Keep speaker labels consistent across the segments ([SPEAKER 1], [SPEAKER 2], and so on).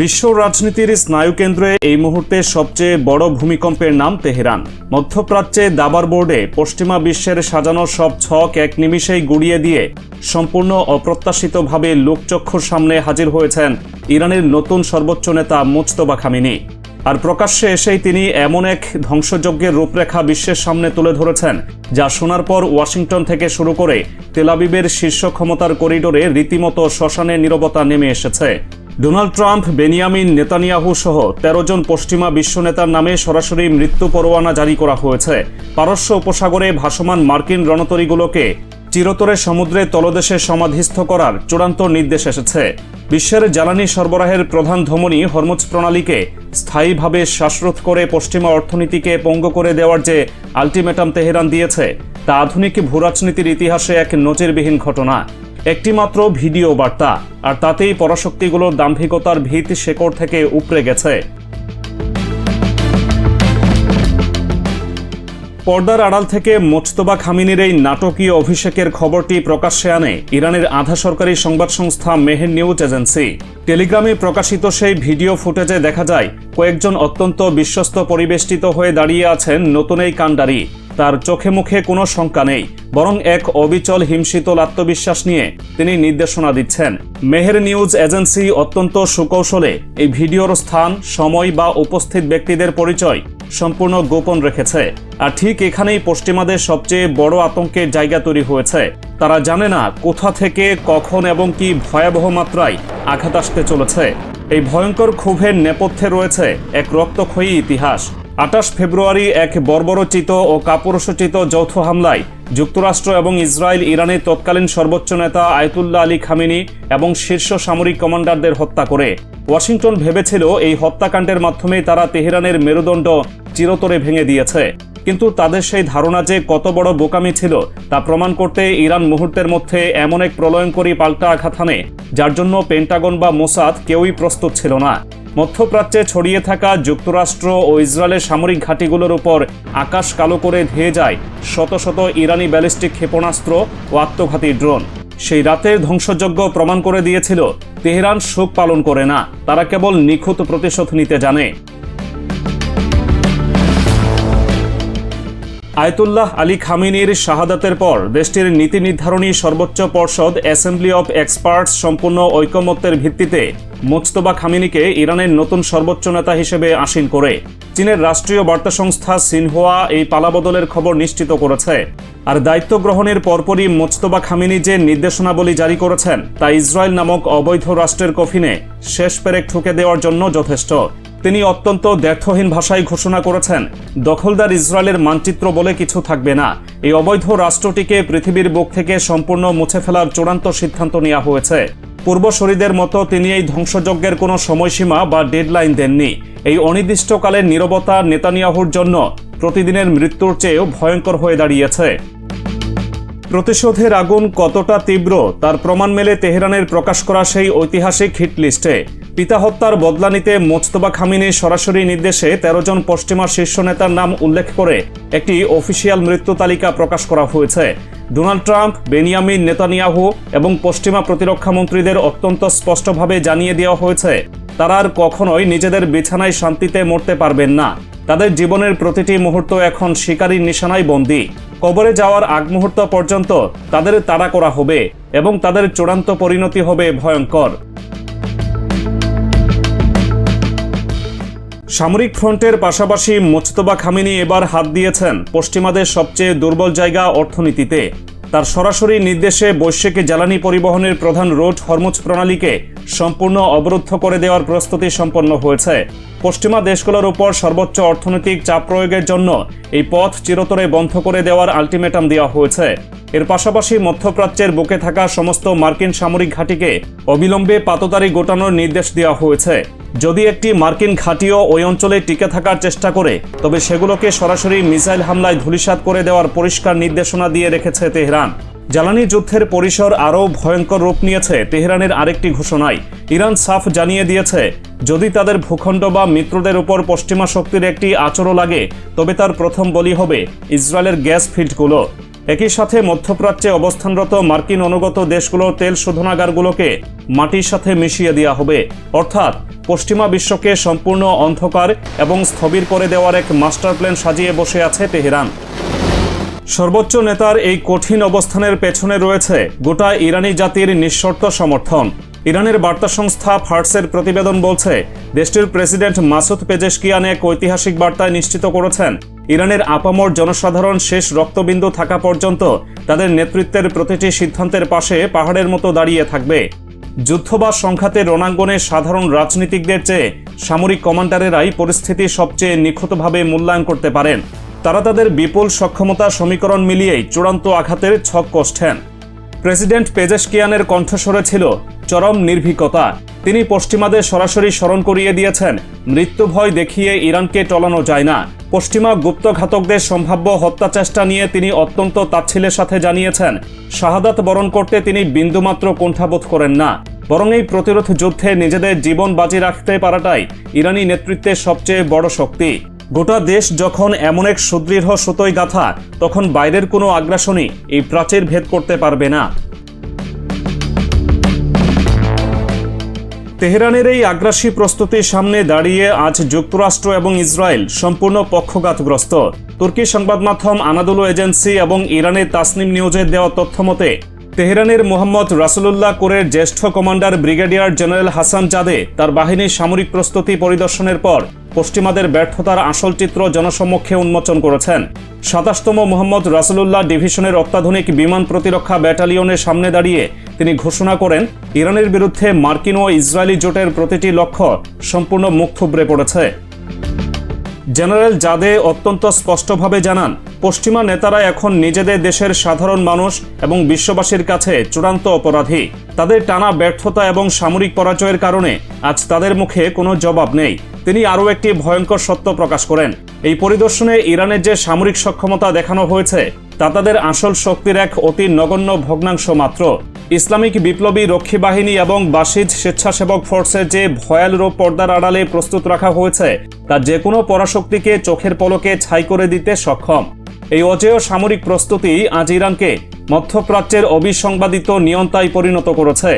[SPEAKER 1] বিশ্ব রাজনীতির স্নায়ুকেন্দ্রে এই মুহূর্তে সবচেয়ে বড় ভূমিকম্পের নাম তেহরান। মধ্যপ্রাচ্যে দাবার বোর্ডে পশ্চিমা বিশ্বের সাজানো সব ছক এক নিমিষেই গুড়িয়ে দিয়ে সম্পূর্ণ অপ্রত্যাশিতভাবে লোকচক্ষুর সামনে হাজির হয়েছেন ইরানের নতুন সর্বোচ্চ নেতা মুজতবা খামেনি। আর প্রকাশ্যে এসেই তিনি এমন এক ধ্বংসযজ্ঞের রূপরেখা বিশ্বের সামনে তুলে ধরেছেন, যা শোনার পর ওয়াশিংটন থেকে শুরু করে তেল আবিবের শীর্ষ ক্ষমতার করিডোরে রীতিমতো শ্মশানে নীরবতা নেমে এসেছে। ডোনাল্ড ট্রাম্প, বেনিয়ামিন নেতানিয়াহু সহ ১৩ জন পশ্চিমা বিশ্ব নেতার নামে সরাসরি মৃত্যু পরোয়ানা জারি করা হয়েছে। পারস্য উপসাগরে ভাসমান মার্কিন রণতরীগুলোকে চিরতরে সমুদ্রে তলদেশে সমাধিস্থ করার চূড়ান্ত নির্দেশ এসেছে। বিশ্বের জ্বালানি সরবরাহের প্রধান ধমনী হরমুজ প্রণালীকে স্থায়ীভাবে শ্বাসরোধ করে পশ্চিমা অর্থনীতিকে পঙ্গু করে দেওয়ার যে আলটিমেটাম তেহরান দিয়েছে, তা আধুনিক ভূরাজনীতির ইতিহাসে এক নজিরবিহীন ঘটনা। একটি মাত্র ভিডিও বার্তা, আর তাতেই পরাশক্তিগুলোর দাম্ভিকতার ভিত শেকড় থেকে উপড়ে গেছে। পর্দার আড়াল থেকে মুজতবা খামেনির এই নাটকীয় অভিষেকের খবরটি প্রকাশ্যে আনে ইরানের আধা সরকারি সংবাদ সংস্থা মেহের নিউজ এজেন্সি। টেলিগ্রামে প্রকাশিত সেই ভিডিও ফুটেজে দেখা যায় কয়েকজন অত্যন্ত বিশ্বস্ত পরিবেষ্টিত হয়ে দাঁড়িয়ে আছেন নতুন এই কাণ্ডারি। তার চোখে মুখে কোনো শঙ্কা নেই, বরং এক অবিচল হিমশীতল আত্মবিশ্বাস নিয়ে তিনি নির্দেশনা দিচ্ছেন। মেহের নিউজ এজেন্সি অত্যন্ত সুকৌশলে এই ভিডিওর স্থান, সময় বা উপস্থিত ব্যক্তিদের পরিচয় সম্পূর্ণ গোপন রেখেছে। আর ঠিক এখানেই পশ্চিমাদের সবচেয়ে বড় আতঙ্কের জায়গা তৈরি হয়েছে। তারা জানে না কোথা থেকে, কখন এবং কি ভয়াবহ মাত্রায় আঘাত আসতে চলেছে। এই ভয়ঙ্কর ক্ষোভের নেপথ্যে রয়েছে এক রক্তক্ষয়ী ইতিহাস। ২৮ ফেব্রুয়ারি এক বর্বরচিত ও কাপুরুষোচিত যৌথ হামলায় যুক্তরাষ্ট্র এবং ইসরায়েল ইরানের তৎকালীন সর্বোচ্চ নেতা আয়াতুল্লাহ আলী খামেনি এবং শীর্ষ সামরিক কমান্ডারদের হত্যা করে। ওয়াশিংটন ভেবেছিল এই হত্যাকাণ্ডের মাধ্যমে তারা তেহরানের মেরুদণ্ড চিরতরে ভেঙে দিয়েছে, কিন্তু তাদের সেই ধারণা যে কত বড় বোকামি ছিল তা প্রমাণ করতে ইরান মুহূর্তের মধ্যে এমন এক প্রলয়ঙ্করী পাল্টা আঘাত হানে, যার জন্য পেন্টাগন বা মোসাদ কেউই প্রস্তুত ছিল না। মধ্যপ্রাচ্যে ছড়িয়ে থাকা যুক্তরাষ্ট্র ও ইসরায়েলের সামরিক ঘাঁটিগুলোর উপর আকাশ কালো করে ধেয়ে যায় শত শত ইরানি ব্যালিস্টিক ক্ষেপণাস্ত্র ও আত্মঘাতী ড্রোন। সেই রাতের ধ্বংসযজ্ঞ প্রমাণ করে দিয়েছিল তেহরান শোক পালন করে না, তারা কেবল নিখুঁত প্রতিশোধ নিতে জানে। আয়াতুল্লাহ আলী খামেনির শাহাদাতের পর দেশটির নীতি নির্ধারণী সর্বোচ্চ পর্ষদ অ্যাসেম্বলি অব এক্সপার্টস সম্পূর্ণ ঐকমত্যের ভিত্তিতে মুজতবা খামেনিকে ইরানের নতুন সর্বোচ্চ নেতা হিসেবে আসীন করে। চীনের রাষ্ট্রীয় বার্তা সংস্থা সিনহুয়া এই পালাবদলের খবর নিশ্চিত করেছে। আর দায়িত্ব গ্রহণের পরপরই মুজতবা খামেনি যে নির্দেশনাবলী জারি করেছেন, তা ইসরায়েল নামক অবৈধ রাষ্ট্রের কফিনে শেষ পেরেক ঠুকে দেওয়ার জন্য যথেষ্ট। তিনি অত্যন্ত দ্ব্যর্থহীন ভাষায় ঘোষণা করেছেন, দখলদার ইসরায়েলের মানচিত্র বলে কিছু থাকবে না। এই অবৈধ রাষ্ট্রটিকে পৃথিবীর বুক থেকে সম্পূর্ণ মুছে ফেলার চূড়ান্ত সিদ্ধান্ত নেওয়া হয়েছে। পূর্বসূরীদের মতো তিনি এই ধ্বংসযজ্ঞের কোনো সময়সীমা বা ডেডলাইন দেননি। এই অনির্দিষ্টকালের নীরবতা নেতানিয়াহুর জন্য প্রতিদিনের মৃত্যুর চেয়েও ভয়ঙ্কর হয়ে দাঁড়িয়েছে। প্রতিশোধের আগুন কতটা তীব্র তার প্রমাণ মেলে তেহরানের প্রকাশ করা সেই ঐতিহাসিক হিট লিস্টে। পিতা হত্যার বদলা নিতে মুজতবা খামেনির সরাসরি নির্দেশে ১৩ জন পশ্চিমা শীর্ষ নেতার নাম উল্লেখ করে একটি অফিসিয়াল মৃত্যু তালিকা প্রকাশ করা হয়েছে। ডোনাল্ড ট্রাম্প, বেনিয়ামিন নেতানিয়াহু এবং পশ্চিমা প্রতিরক্ষা মন্ত্রীদের অত্যন্ত স্পষ্টভাবে জানিয়ে দেওয়া হয়েছে তারা আর কখনোই নিজেদের বিছানায় শান্তিতে মরতে পারবেন না। তাদের জীবনের প্রতিটি মুহূর্ত এখন শিকারীর নিশানায় বন্দী। কবরে যাওয়ার আগ মুহূর্ত পর্যন্ত তাদের তাড়া করা হবে এবং তাদের চূড়ান্ত পরিণতি হবে ভয়ঙ্কর। সামরিক ফ্রন্টের পাশাপাশি মুজতবা খামেনি এবার হাত দিয়েছেন পশ্চিমাদের সবচেয়ে দুর্বল জায়গা অর্থনীতিতে। তার সরাসরি নির্দেশে বৈশ্বিক জ্বালানি পরিবহনের প্রধান রুট হরমুজ প্রণালীকে সম্পূর্ণ অবরুদ্ধ করে দেওয়ার প্রস্তুতি সম্পন্ন হয়েছে। পশ্চিমা দেশগুলোর উপর সর্বোচ্চ অর্থনৈতিক চাপ প্রয়োগের জন্য এই পথ চিরতরে বন্ধ করে দেওয়ার আলটিমেটাম দেওয়া হয়েছে। এর পাশাপাশি মধ্যপ্রাচ্যের বুকে থাকা সমস্ত মার্কিন সামরিক ঘাঁটিকে অবিলম্বে পাততাড়ি গোটানোর নির্দেশ দেওয়া হয়েছে। যদি একটি মার্কিন ঘাঁটিও ওই অঞ্চলে টিকে থাকার চেষ্টা করে, তবে সেগুলোকে সরাসরি মিসাইল হামলায় ধূলিসাৎ করে দেওয়ার পরিষ্কার নির্দেশনা দিয়ে রেখেছে তেহরান। জ্বালানি যুদ্ধের পরিসর আরও ভয়ঙ্কর রূপ নিয়েছে তেহরানের আরেকটি ঘোষণায়। ইরান সাফ জানিয়ে দিয়েছে, যদি তাদের ভূখণ্ড বা মিত্রদের উপর পশ্চিমা শক্তির একটি আঁচড়ও লাগে, তবে তার প্রথম বলি হবে ইসরায়েলের গ্যাস ফিল্ডগুলো। একই সাথে মধ্যপ্রাচ্যে অবস্থানরত মার্কিন অনুগত দেশগুলোর তেল শোধনাগারগুলোকে মাটির সাথে মিশিয়ে দেওয়া হবে। অর্থাৎ পশ্চিমা বিশ্বকে সম্পূর্ণ অন্ধকার এবং স্থবির করে দেওয়ার এক মাস্টার প্ল্যান সাজিয়ে বসে আছে তেহরান। সর্বোচ্চ নেতার এই কঠিন অবস্থানের পেছনে রয়েছে গোটা ইরানি জাতির নিঃশর্ত সমর্থন। ইরানের বার্তা সংস্থা ফার্সের প্রতিবেদন বলছে, দেশটির প্রেসিডেন্ট মাসুদ পেজেশকিয়ান এক ঐতিহাসিক বার্তায় নিশ্চিত করেছেন, ইরানের আপামর জনসাধারণ শেষ রক্তবিন্দু থাকা পর্যন্ত তাদের নেতৃত্বের প্রতিটি সিদ্ধান্তের পাশে পাহাড়ের মতো দাঁড়িয়ে থাকবে। যুদ্ধ বা সংঘাতের রণাঙ্গনে সাধারণ রাজনীতিকদের চেয়ে সামরিক কমান্ডারেরাই পরিস্থিতি সবচেয়ে নিখুঁতভাবে মূল্যায়ন করতে পারেন। তারা তাদের বিপুল সক্ষমতা সমীকরণ মিলিয়েই চূড়ান্ত আঘাতের ছক কষছেন। প্রেসিডেন্ট পেজেশকিয়ানের কণ্ঠস্বরে ছিল চরম নির্ভীকতা। তিনি পশ্চিমাদের সরাসরি স্মরণ করিয়ে দিয়েছেন, মৃত্যু ভয় দেখিয়ে ইরানকে টলানো যায় না। পশ্চিমা গুপ্তঘাতকদের সম্ভাব্য হত্যা চেষ্টা নিয়ে তিনি অত্যন্ত তাচ্ছিল্যের সাথে জানিয়েছেন, শাহাদাত বরণ করতে তিনি বিন্দুমাত্র কুণ্ঠাবোধ করেন না। বরং এই প্রতিরোধ যুদ্ধে নিজেদের জীবন বাজি রাখতে পারাটাই ইরানি নেতৃত্বের সবচেয়ে বড় শক্তি। গোটা দেশ যখন এমন এক সুদৃঢ় সুতোয় গাঁথা, তখন বাইরের কোনো আগ্রাসনই এই প্রাচীর ভেদ করতে পারবে না। তেহরানের এই আগ্রাসী প্রস্তুতির সামনে দাঁড়িয়ে আজ যুক্তরাষ্ট্র এবং ইসরায়েল সম্পূর্ণ পক্ষঘাতগ্রস্ত। তুর্কি সংবাদ মাধ্যম আনাদোলু এজেন্সি এবং ইরানের তাসনিম নিউজের দেওয়া তথ্য মতে, তেহরানের মোহাম্মদ রাসূলুল্লাহ কোরের জ্যেষ্ঠ কমান্ডার ব্রিগেডিয়ার জেনারেল হাসান জাদে তার বাহিনীর সামরিক প্রস্তুতি পরিদর্শনের পর পশ্চিমাদের ব্যর্থতার আসল চিত্র জনসম্মুখে উন্মোচন করেছেন। ২৭তম মোহাম্মদ রাসূলুল্লাহ ডিভিশনের অত্যাধুনিক বিমান প্রতিরক্ষা ব্যাটালিয়নের সামনে দাঁড়িয়ে তিনি ঘোষণা করেন, ইরানের বিরুদ্ধে মার্কিন ও ইসরায়েলি জোটের প্রতিটি লক্ষ্য সম্পূর্ণ মুখ থুবড়ে পড়েছে। জেনারেল জাদে অত্যন্ত স্পষ্টভাবে জানান, পশ্চিমা নেতারা এখন নিজেদের দেশের সাধারণ মানুষ এবং বিশ্ববাসীর কাছে চূড়ান্ত অপরাধী। তাদের টানা ব্যর্থতা এবং সামরিক পরাজয়ের কারণে আজ তাদের মুখে কোনো জবাব নেই। তিনি আরও একটি ভয়ঙ্কর সত্য প্রকাশ করেন, এই পরিদর্শনে ইরানের যে সামরিক সক্ষমতা দেখানো হয়েছে তা তাদের আসল শক্তির এক অতি নগণ্য ভগ্নাংশ মাত্র। ইসলামিক বিপ্লবী রক্ষী বাহিনী এবং বাসিজ স্বেচ্ছাসেবক ফোর্সের যে ভয়াল পর্দার আড়ালে প্রস্তুত রাখা হয়েছে তা যে কোনো পরাশক্তিকে চোখের পলকে ছাই করে দিতে সক্ষম। এই অজেয় সামরিক প্রস্তুতি আজ ইরানকে মধ্যপ্রাচ্যের অবিসংবাদিত নিয়ন্তায় পরিণত করেছে।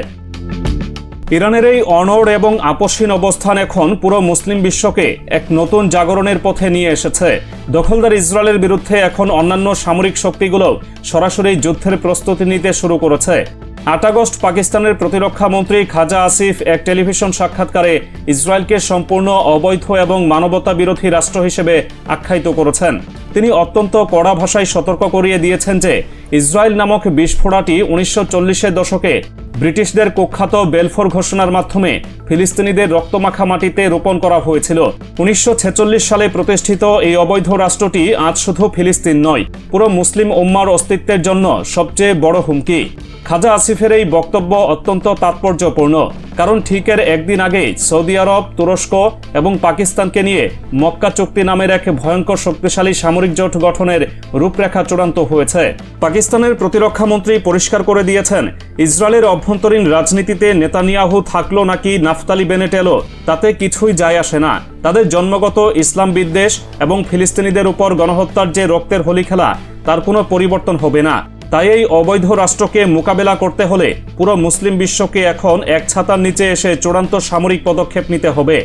[SPEAKER 1] ইরানের এই অনড় এবং আপোষহীন অবস্থান এখন পুরো মুসলিম বিশ্বকে এক নতুন জাগরণের পথে নিয়ে এসেছে। দখলদার ইসরায়েলের বিরুদ্ধে এখন অন্যান্য সামরিক শক্তিগুলো সরাসরি যুদ্ধের প্রস্তুতি নিতে শুরু করেছে। ৮ আগস্ট পাকিস্তানের প্রতিরক্ষা মন্ত্রী খাজা আসিফ এক টেলিভিশন সাক্ষাৎকারে ইসরায়েলকে সম্পূর্ণ অবৈধ এবং মানবতা বিরোধী রাষ্ট্র হিসেবে আখ্যায়িত করেছেন। তিনি অত্যন্ত কড়া ভাষায় সতর্ক করিয়ে দিয়েছেন যে ইসরায়েল নামক বিস্ফোরণটি ১৯৪০-এর দশকে ব্রিটিশদের কুখ্যাত বেলফোর ঘোষণার মাধ্যমে ফিলিস্তিনিদের রক্তমাখা মাটিতে রোপণ করা হয়েছিল। ১৯৪৬ সালে প্রতিষ্ঠিত এই অবৈধ রাষ্ট্রটি আজ শুধু ফিলিস্তিন নয়, পুরো মুসলিম উম্মার অস্তিত্বের জন্য সবচেয়ে বড় হুমকি। খাজা আসিফের এই বক্তব্য অত্যন্ত তাৎপর্যপূর্ণ, কারণ ঠিক এর একদিন আগেই সৌদি আরব, তুরস্ক এবং পাকিস্তানকে নিয়ে মক্কা চুক্তি নামের এক ভয়ঙ্কর শক্তিশালী সামরিক জোট গঠনের রূপরেখা চূড়ান্ত হয়েছে। পাকিস্তানের প্রতিরক্ষা মন্ত্রী পরিষ্কার করে দিয়েছেন, ইসরায়েলের অভ্যন্তরীণ রাজনীতিতে নেতানিয়াহু থাকলো নাকি নাফতালি বেনেট এলো তাতে কিছুই যায় আসে না। তাদের জন্মগত ইসলাম বিদ্বেষ এবং ফিলিস্তিনিদের উপর গণহত্যার যে রক্তের হোলি খেলা, তার কোনো পরিবর্তন হবে না। তাই এই অবৈধ রাষ্ট্রকে মোকাবেলা করতে হলে পুরো মুসলিম বিশ্বকে এখন এক ছাতার নিচে এসে চূড়ান্ত সামরিক পদক্ষেপ নিতে হবে।